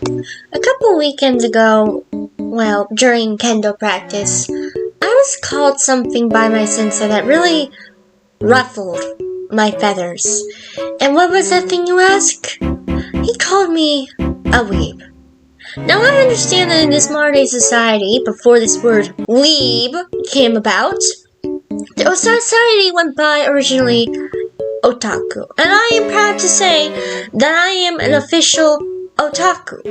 A couple weekends ago, during kendo practice, I was called something by my sensei that really ruffled my feathers. And what was that thing, you ask? He called me a weeb. Now I understand that in this modern day society, before this word weeb came about, the society went by originally otaku. And I am proud to say that I am an official otaku.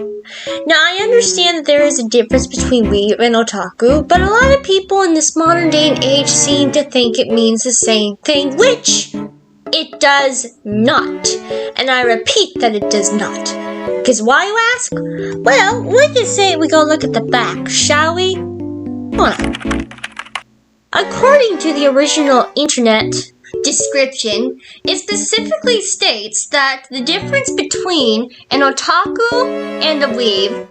Now I understand that there is a difference between weeb and otaku, but a lot of people in this modern day and age seem to think it means the same thing, which it does not. And I repeat that it does not. Because why, you ask? Well, we can say we go look at the back, shall we? Hold on. According to the original internet description, it specifically states that the difference between an otaku and a weeb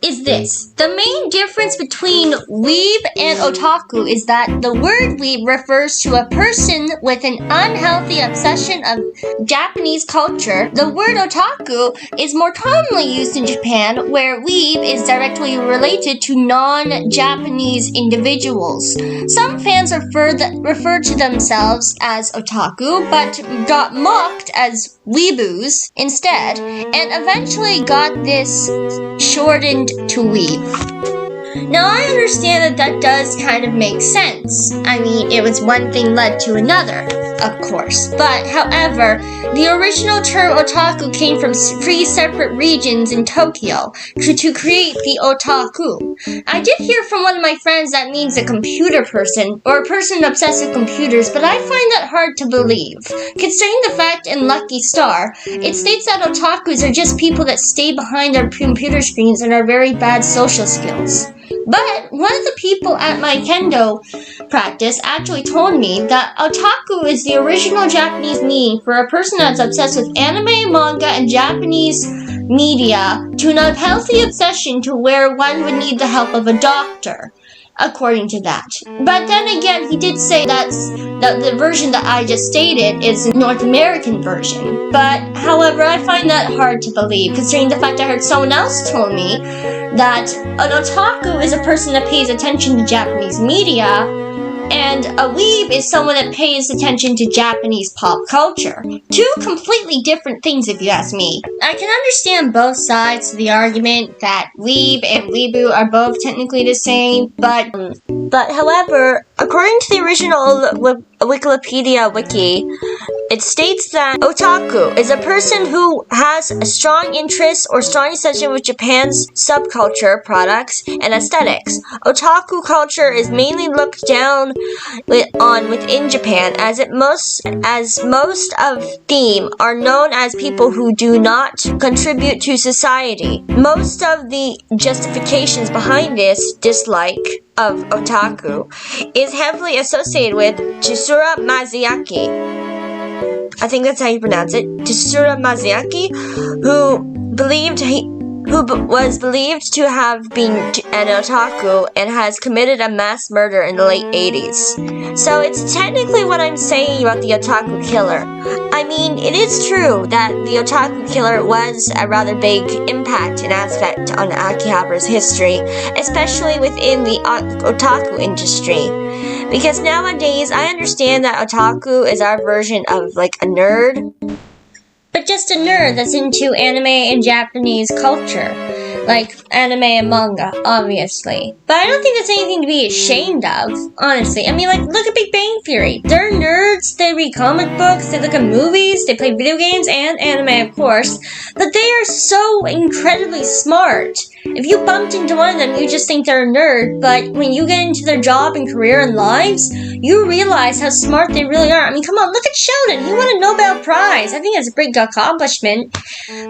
is this. The main difference between weeb and otaku is that the word weeb refers to a person with an unhealthy obsession of Japanese culture. The word otaku is more commonly used in Japan, where weeb is directly related to non-Japanese individuals. Some fans refer to themselves as otaku, but got mocked as weeboos instead, and eventually got this shortened to weeb. Now I understand that does kind of make sense. I mean, it was one thing led to another, of course. But, however, the original term otaku came from 3 separate regions in Tokyo to create the otaku. I did hear from one of my friends that means a computer person, or a person obsessed with computers, but I find that hard to believe. Considering the fact in Lucky Star, it states that otakus are just people that stay behind their computer screens and are very bad social skills. But one of the people at my kendo practice actually told me that otaku is the original Japanese meaning for a person that's obsessed with anime, manga, and Japanese media to an unhealthy obsession to where one would need the help of a doctor, according to that. But then again, he did say that the version that I just stated is the North American version. But, however, I find that hard to believe, considering the fact I heard someone else told me that an otaku is a person that pays attention to Japanese media, and a weeb is someone that pays attention to Japanese pop culture. 2 completely different things, if you ask me. I can understand both sides of the argument that weeb and weeboo are both technically the same, but however, according to the original Wikipedia wiki, it states that otaku is a person who has a strong interest or strong obsession with Japan's subculture, products, and aesthetics. Otaku culture is mainly looked down on within Japan, as most of them are known as people who do not contribute to society. Most of the justifications behind this dislike of otaku is heavily associated with Chisura Maziaki. I think that's how you pronounce it. Chisura Maziaki, who was believed to have been an otaku and has committed a mass murder in the late 80s. So it's technically what I'm saying about the otaku killer. I mean, it is true that the otaku killer was a rather big impact and aspect on Akihabara's history, especially within the otaku industry. Because nowadays, I understand that otaku is our version of, like, a nerd. But just a nerd that's into anime and Japanese culture. Like, anime and manga, obviously. But I don't think that's anything to be ashamed of, honestly. I mean, like, look at Big Bang Theory. They're nerds, they read comic books, they look at movies, they play video games, and anime, of course. But they are so incredibly smart. If you bumped into one of them, you just think they're a nerd, but when you get into their job and career and lives, you realize how smart they really are. I mean, come on, look at Sheldon. He won a Nobel Prize. I think that's a big accomplishment.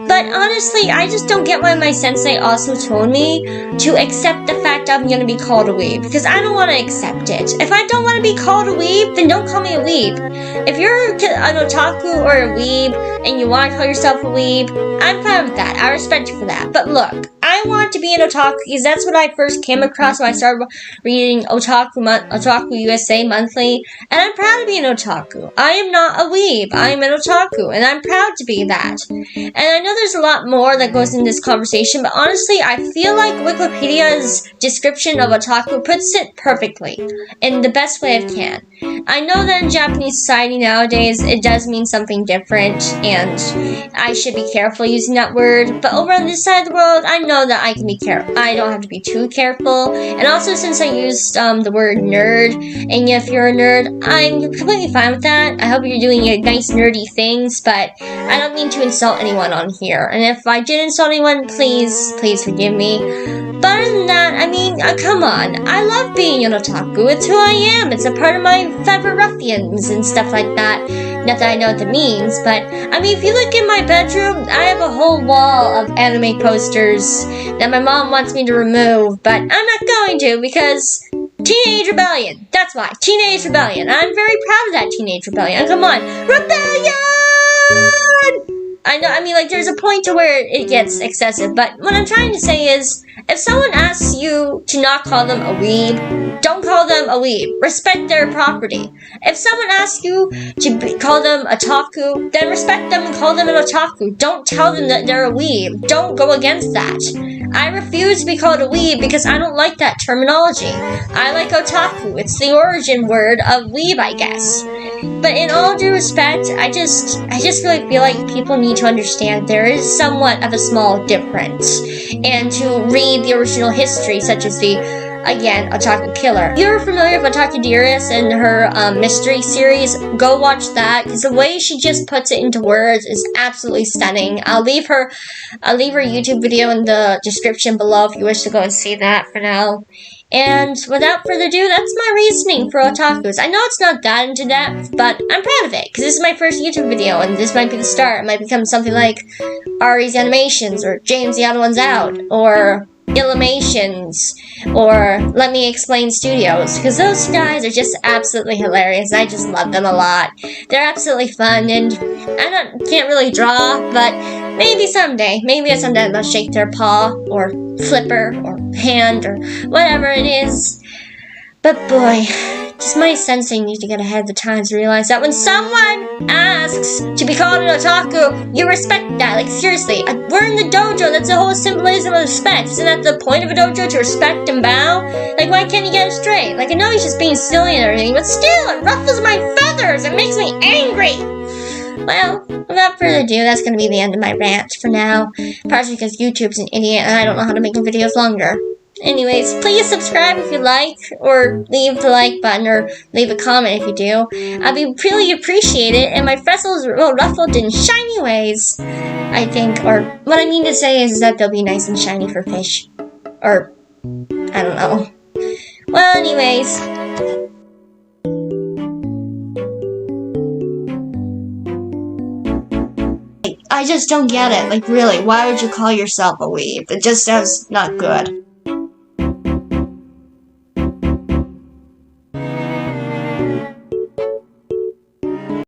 But honestly, I just don't get why my sensei also told me to accept the fact I'm going to be called a weeb, because I don't want to accept it. If I don't want to be called a weeb, then don't call me a weeb. If you're an otaku or a weeb and you want to call yourself a weeb, I'm fine with that. I respect you for that. But look, I I want to be an otaku because that's what I first came across when I started reading Otaku USA Monthly, and I'm proud to be an otaku. I am not a weeb. I am an otaku, and I'm proud to be that. And I know there's a lot more that goes in this conversation, but honestly, I feel like Wikipedia's description of otaku puts it perfectly, in the best way it can. I know that in Japanese society nowadays, it does mean something different, and I should be careful using that word, but over on this side of the world, I know that I can be careful. I don't have to be too careful, and also since I used the word nerd, and if you're a nerd, I'm completely fine with that. I hope you're doing your nice nerdy things, but I don't mean to insult anyone on here, and if I did insult anyone, please forgive me. But other than that, I mean, come on. I love being an otaku. It's who I am. It's a part of my feather ruffians and stuff like that. Not that I know what that means, but I mean, if you look in my bedroom, I have a whole wall of anime posters that my mom wants me to remove, but I'm not going to because Teenage Rebellion. That's why. Teenage Rebellion. I'm very proud of that Teenage Rebellion. Come on. Rebellion! I know, I mean, like, there's a point to where it gets excessive, but what I'm trying to say is, if someone asks you to not call them a weeb, don't call them a weeb. Respect their property. If someone asks you to call them a otaku, then respect them and call them an otaku. Don't tell them that they're a weeb. Don't go against that. I refuse to be called a weeb because I don't like that terminology. I like otaku. It's the origin word of weeb, I guess. But in all due respect, I just really feel like people need to understand there is somewhat of a small difference, and to read the original history, such as the, again, Otaku Killer. If you're familiar with Otaku Dearest and her mystery series, go watch that, because the way she just puts it into words is absolutely stunning. I'll leave her YouTube video in the description below if you wish to go and see that for now. And without further ado, that's my reasoning for otakus. I know it's not that into depth, but I'm proud of it, because this is my first YouTube video, and this might be the start. It might become something like Ari's Animations, or James the Other One's Out, or Illuminations, or Let Me Explain Studios, because those guys are just absolutely hilarious. I just love them a lot. They're absolutely fun, and I can't really draw, but maybe someday they'll shake their paw, or flipper, or hand, or whatever it is. But boy, just my sensei needs to get ahead of the times and realize that when someone asks to be called an otaku, you respect that. Like, seriously, we're in the dojo. That's the whole symbolism of respect. Isn't that the point of a dojo, to respect and bow? Like, why can't you get it straight? Like, I know he's just being silly and everything, but still, it ruffles my feathers. It makes me angry. Well, without further ado, that's going to be the end of my rant for now. Partially because YouTube's an idiot and I don't know how to make the videos longer. Anyways, please subscribe if you like, or leave the like button, or leave a comment if you do. I'd be really appreciate it, and my freckles are real ruffled in shiny ways, I think. Or, what I mean to say is that they'll be nice and shiny for fish. Or, I don't know. Well, anyways. I just don't get it. Like, really, why would you call yourself a weeb? It just sounds not good.